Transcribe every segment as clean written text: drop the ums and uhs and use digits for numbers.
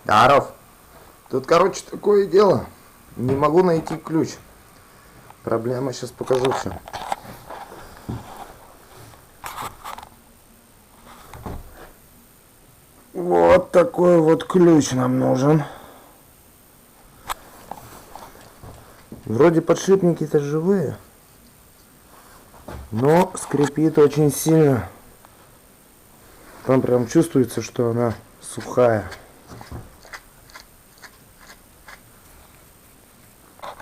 Даров, тут, короче, такое дело. Не могу найти ключ. Проблема, сейчас покажу все. Вот такой вот ключ нам нужен. Вроде подшипники-то живые, но скрипит очень сильно. Там прям чувствуется, что она сухая.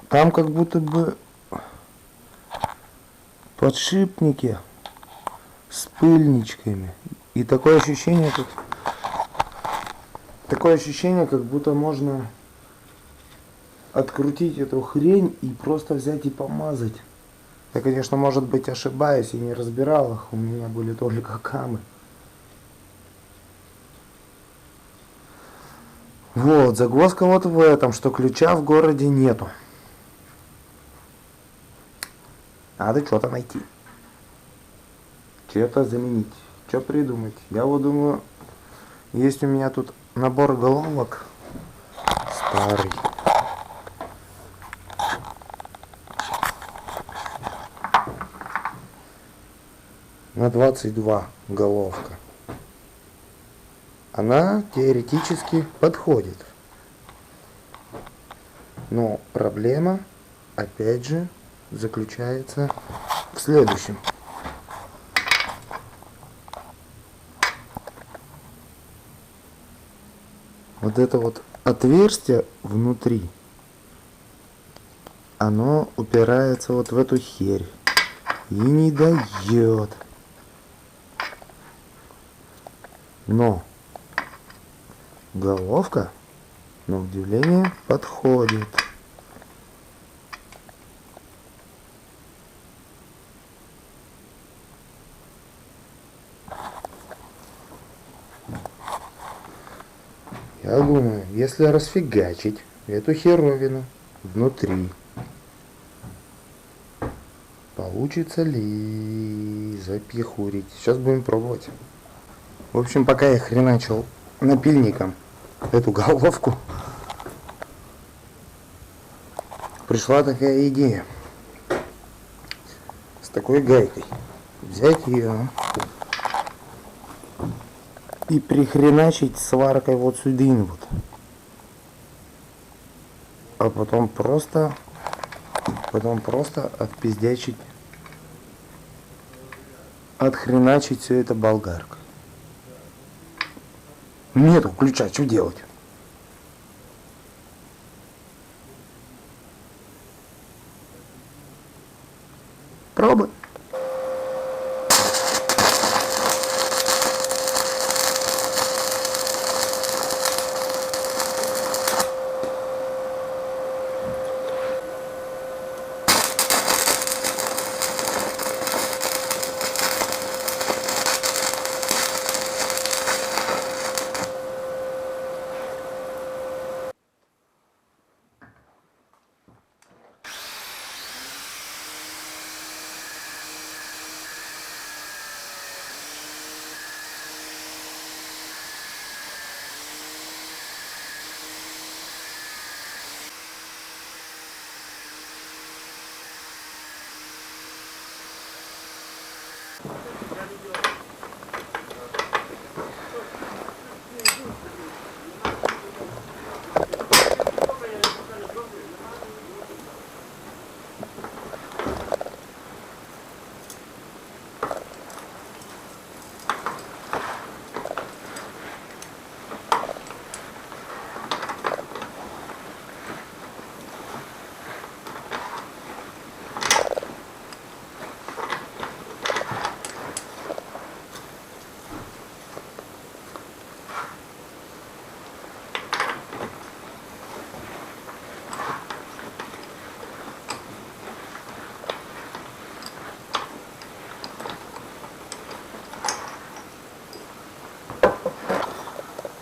Там как будто бы подшипники с пыльничками. И такое ощущение, как будто можно открутить эту хрень и просто взять и помазать. Я, конечно, может быть, ошибаюсь и не разбирал их. У меня были только камы. Вот, загвоздка вот в этом, что ключа в городе нету. Надо что-то найти. Что-то заменить. Что придумать? Я вот думаю, есть у меня тут набор головок старый. На 22 головка. Она теоретически подходит. Но проблема, опять же, заключается в следующем. Вот это вот отверстие внутри, оно упирается вот в эту херь и не дает. Но головка, на удивление, подходит. Я думаю, если расфигачить эту херовину внутри, получится ли запихурить. Сейчас будем пробовать. В общем, пока я хреначил напильником эту головку, пришла такая идея. С такой гайкой взять ее и прихреначить сваркой вот сюда вот. А потом просто отпиздячить, отхреначить все это болгаркой. Нету ключа, что делать? Пробуй.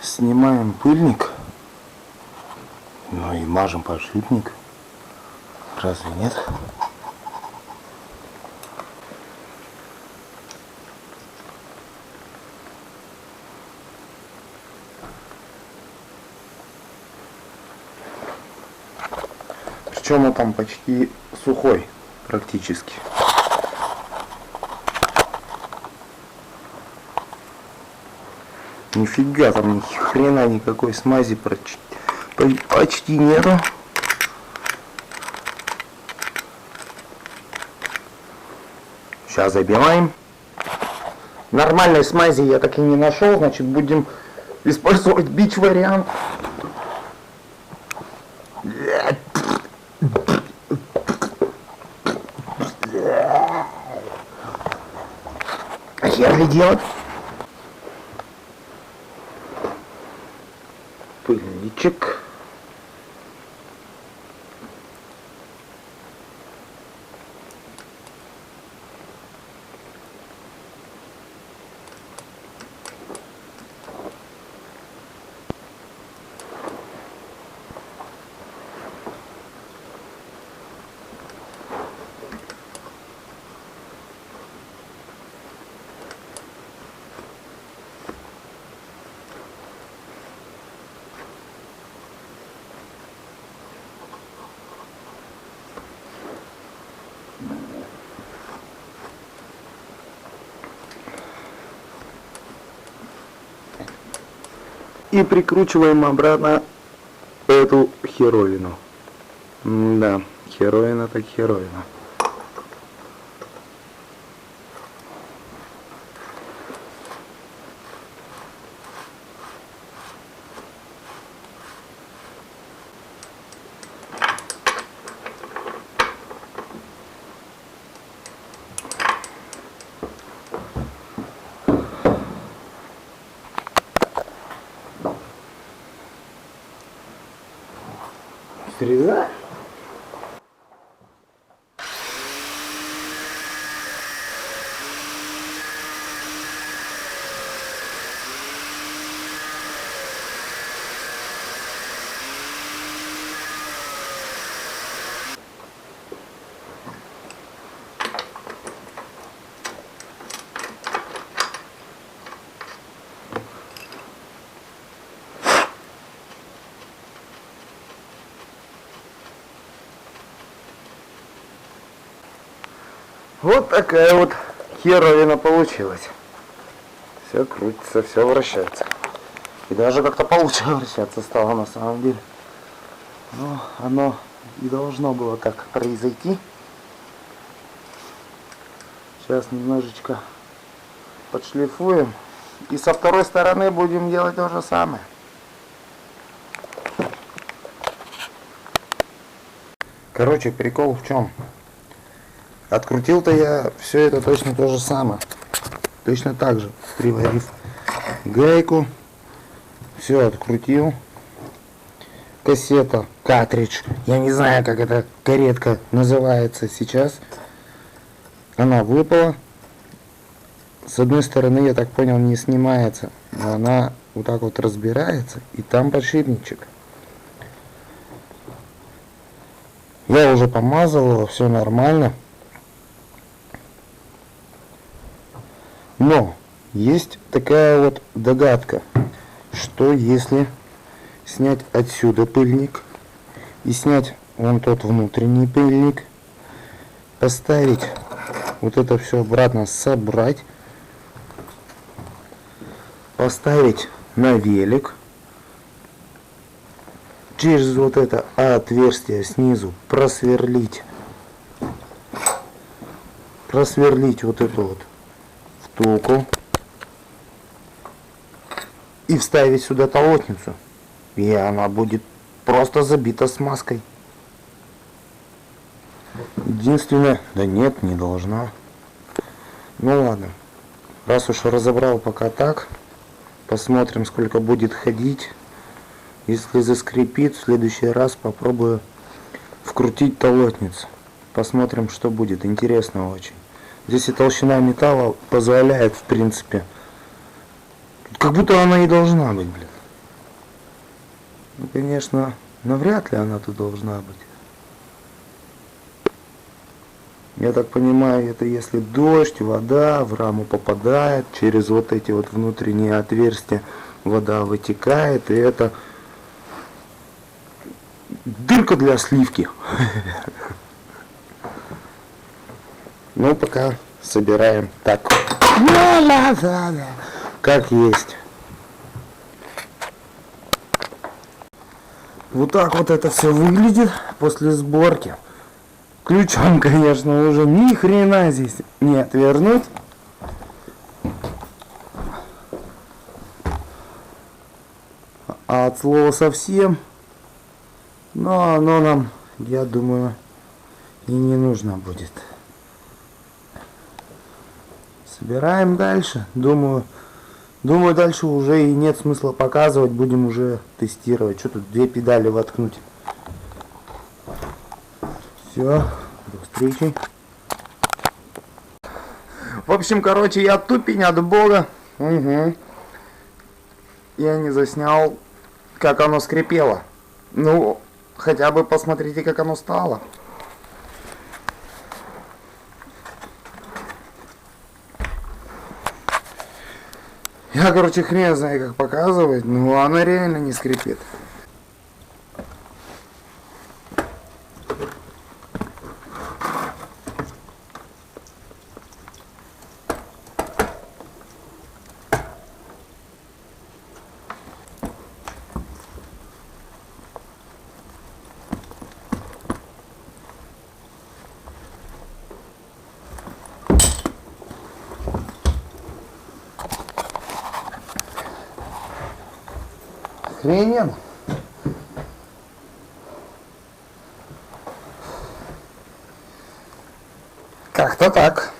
Снимаем пыльник, ну и мажем подшипник. Разве нет? Причем он там почти сухой, практически. Нифига там ни хрена никакой смази почти нету. Сейчас забиваем. Нормальной смази я так и не нашел, значит будем использовать бич вариант. Хер ли делать? Пыльничек. И прикручиваем обратно эту херовину. Да, херовина так херовина. Срезаем. Вот такая вот херовина получилась. Все крутится, все вращается. И даже как-то получше вращаться стало на самом деле. Но оно и должно было так произойти. Сейчас немножечко подшлифуем. И со второй стороны будем делать то же самое. Короче, прикол в чем? Открутил-то я все это точно то же самое. Точно так же, приварив гайку. Все открутил. Кассета, картридж. Я не знаю, как эта каретка называется сейчас. Она выпала. С одной стороны, я так понял, не снимается. Но она вот так вот разбирается. И там подшипничек. Я уже помазал его, все нормально. Но есть такая вот догадка, что если снять отсюда пыльник и снять вон тот внутренний пыльник, поставить вот это все обратно, собрать, поставить на велик, через вот это отверстие снизу просверлить вот эту вот втулку и вставить сюда толотницу, и она будет просто забита смазкой. Единственное, да нет, не должна. Ну ладно, раз уж разобрал пока так, посмотрим, сколько будет ходить. Если заскрипит, в следующий раз попробую вкрутить толотницу. Посмотрим, что будет. Интересно очень. Здесь и толщина металла позволяет, в принципе. Как будто она и должна быть, блин. Ну, конечно, навряд ли она тут должна быть. Я так понимаю, это если дождь, вода в раму попадает, через вот эти вот внутренние отверстия вода вытекает, и это дырка для сливки. Ну, пока собираем так. Как есть. Вот так вот это все выглядит после сборки. Ключом, конечно, уже ни хрена здесь не отвернуть. А от слова совсем. Но оно нам, я думаю, и не нужно будет. Собираем дальше. Думаю, дальше уже и нет смысла показывать. Будем уже тестировать. Что тут 2 педали воткнуть. Все, до встречи. В общем, короче, я тупень от бога. Угу. Я не заснял, как оно скрипело. Ну, хотя бы посмотрите, как оно стало. Я, короче, хрен знаю, как показывать, но она реально не скрипит. Охрененно. Как-то так.